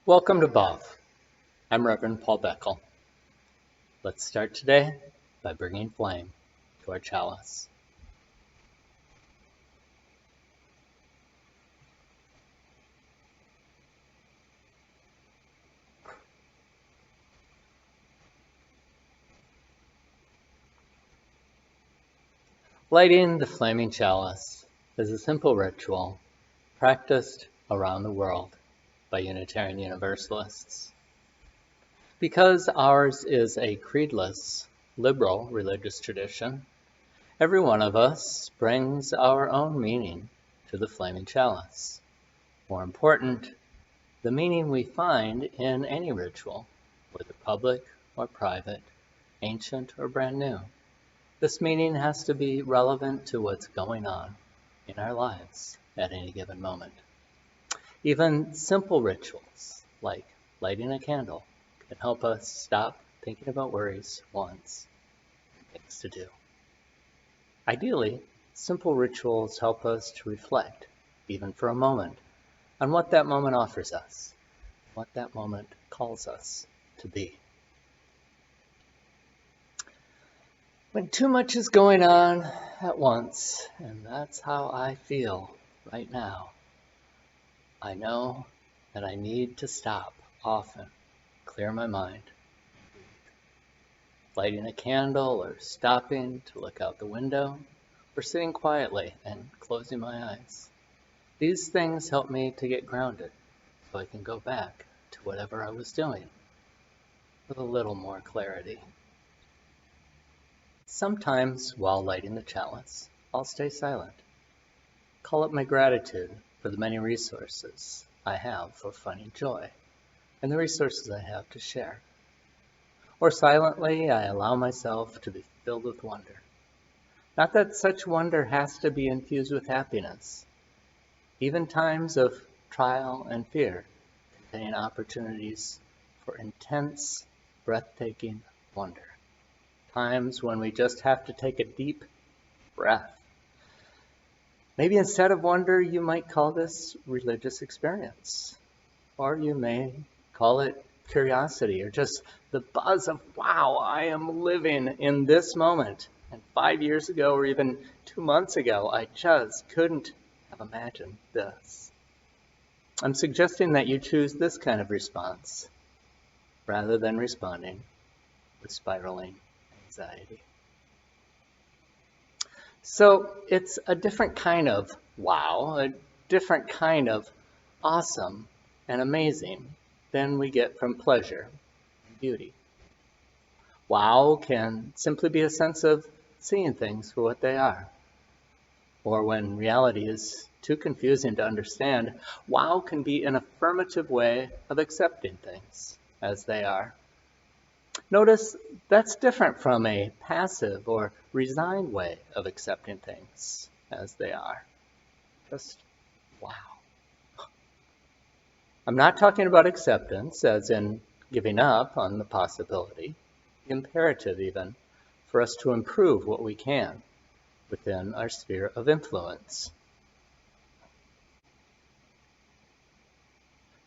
Welcome to BOV. I'm Reverend Paul Beckel. Let's start today by bringing flame to our chalice. Lighting the flaming chalice is a simple ritual practiced around the world by Unitarian Universalists. Because ours is a creedless, liberal religious tradition, every one of us brings our own meaning to the flaming chalice. More important, the meaning we find in any ritual, whether public or private, ancient or brand new. This meaning has to be relevant to what's going on in our lives at any given moment. Even simple rituals, like lighting a candle, can help us stop thinking about worries, wants, and things to do. Ideally, simple rituals help us to reflect, even for a moment, on what that moment offers us, what that moment calls us to be. When too much is going on at once, and that's how I feel right now, I know that I need to stop often, clear my mind. Lighting a candle or stopping to look out the window, or sitting quietly and closing my eyes. These things help me to get grounded so I can go back to whatever I was doing with a little more clarity. Sometimes, while lighting the chalice, I'll stay silent, call up my gratitude for the many resources I have for finding joy and the resources I have to share. Or silently, I allow myself to be filled with wonder. Not that such wonder has to be infused with happiness. Even times of trial and fear contain opportunities for intense, breathtaking wonder. Times when we just have to take a deep breath. Maybe instead of wonder, you might call this religious experience. Or you may call it curiosity or just the buzz of, wow, I am living in this moment. And 5 years ago or even 2 months ago, I just couldn't have imagined this. I'm suggesting that you choose this kind of response rather than responding with spiraling anxiety. So it's a different kind of wow, a different kind of awesome and amazing than we get from pleasure and beauty. Wow can simply be a sense of seeing things for what they are. Or when reality is too confusing to understand, wow can be an affirmative way of accepting things as they are. Notice that's different from a passive or resigned way of accepting things as they are. Just wow. I'm not talking about acceptance as in giving up on the possibility, imperative even, for us to improve what we can within our sphere of influence.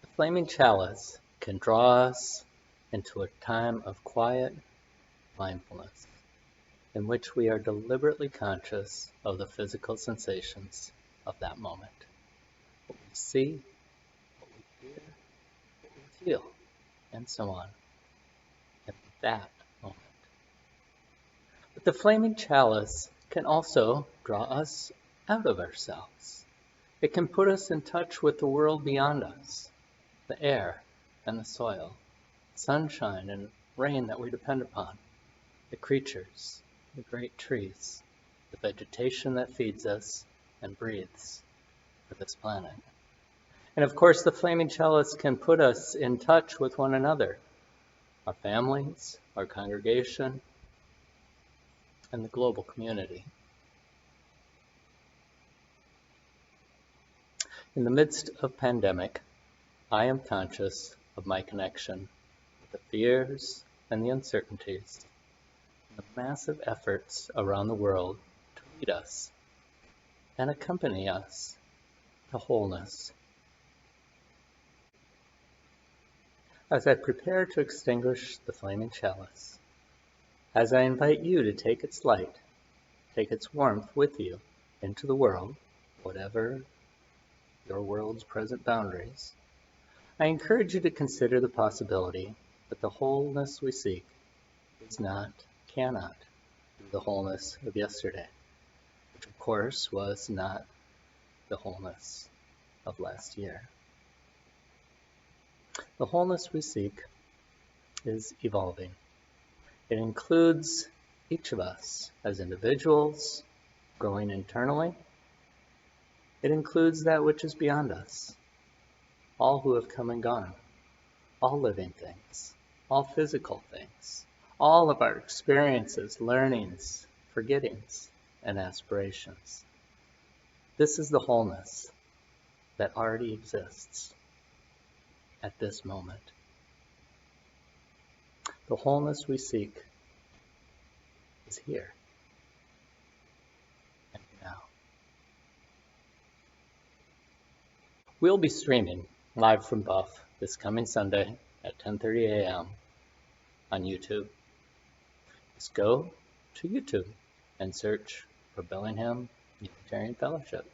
The flaming chalice can draw us into a time of quiet mindfulness in which we are deliberately conscious of the physical sensations of that moment. What we see, what we hear, what we feel, and so on at that moment. But the flaming chalice can also draw us out of ourselves. It can put us in touch with the world beyond us, the air and the soil, sunshine and rain that we depend upon, the creatures, the great trees, the vegetation that feeds us and breathes for this planet. And of course, the flaming chalice can put us in touch with one another, our families, our congregation, and the global community. In the midst of pandemic, I am conscious of my connection with the fears and the uncertainties, and the massive efforts around the world to lead us and accompany us to wholeness. As I prepare to extinguish the flaming chalice, as I invite you to take its light, take its warmth with you into the world, whatever your world's present boundaries, I encourage you to consider the possibility that the wholeness we seek is not, cannot, be the wholeness of yesterday, which of course was not the wholeness of last year. The wholeness we seek is evolving. It includes each of us as individuals, growing internally. It includes that which is beyond us, all who have come and gone, all living things, all physical things, all of our experiences, learnings, forgettings, and aspirations. This is the wholeness that already exists at this moment. The wholeness we seek is here and now. We'll be streaming live from Buff this coming Sunday at 10:30 a.m. on YouTube. Just go to YouTube and search for Bellingham Unitarian Fellowship.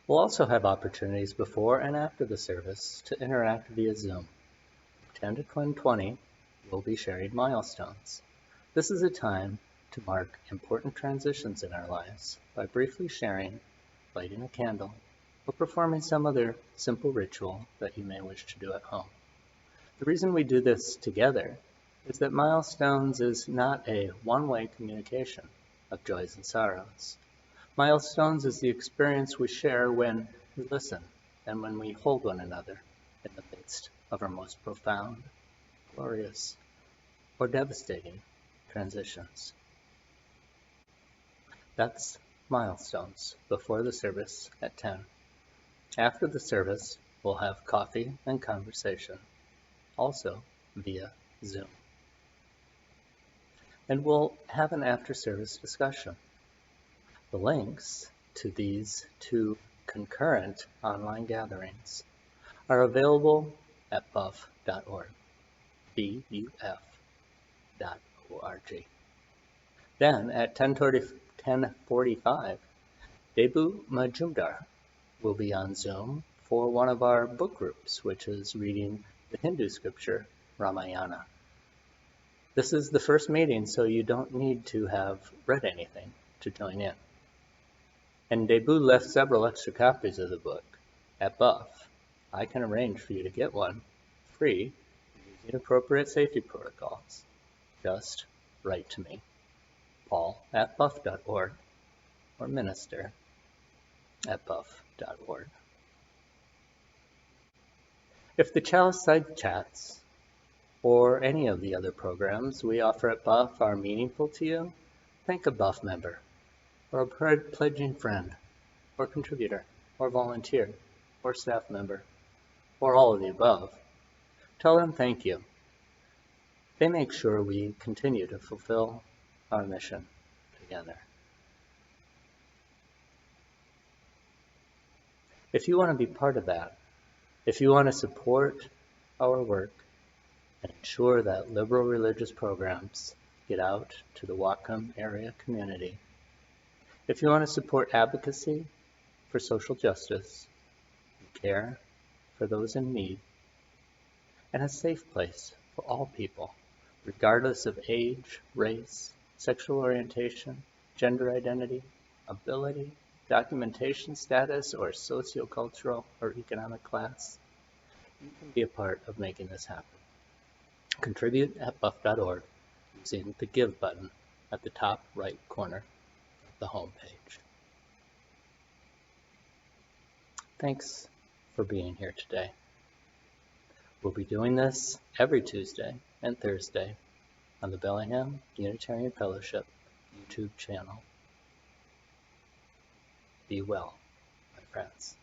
We'll also have opportunities before and after the service to interact via Zoom. 10 to 10:20, we'll be sharing milestones. This is a time to mark important transitions in our lives by briefly sharing, lighting a candle, or performing some other simple ritual that you may wish to do at home. The reason we do this together is that milestones is not a one-way communication of joys and sorrows. Milestones is the experience we share when we listen and when we hold one another in the midst of our most profound, glorious, or devastating transitions. That's milestones before the service at 10. After the service, we'll have coffee and conversation, also via Zoom. And we'll have an after-service discussion. The links to these two concurrent online gatherings are available at buff.org, buff.org. Then at 10:45, Debu Majumdar will be on Zoom for one of our book groups, which is reading the Hindu scripture Ramayana. This is the first meeting, so you don't need to have read anything to join in. And Debu left several extra copies of the book at Buff. I can arrange for you to get one free using appropriate safety protocols. Just write to me, paul@buff.org, or minister@buff.org. If the Chalice-Side chats or any of the other programs we offer at Buff are meaningful to you, thank a Buff member, or a pledging friend, or contributor, or volunteer, or staff member, or all of the above. Tell them thank you. They make sure we continue to fulfill our mission together. If you want to be part of that, if you want to support our work and ensure that liberal religious programs get out to the Whatcom area community, if you want to support advocacy for social justice, and care for those in need, and a safe place for all people, regardless of age, race, sexual orientation, gender identity, ability, documentation status, or sociocultural or economic class, you can be a part of making this happen. Contribute at buff.org using the Give button at the top right corner of the home page. Thanks for being here today. We'll be doing this every Tuesday and Thursday on the Bellingham Unitarian Fellowship YouTube channel. Be well, my friends.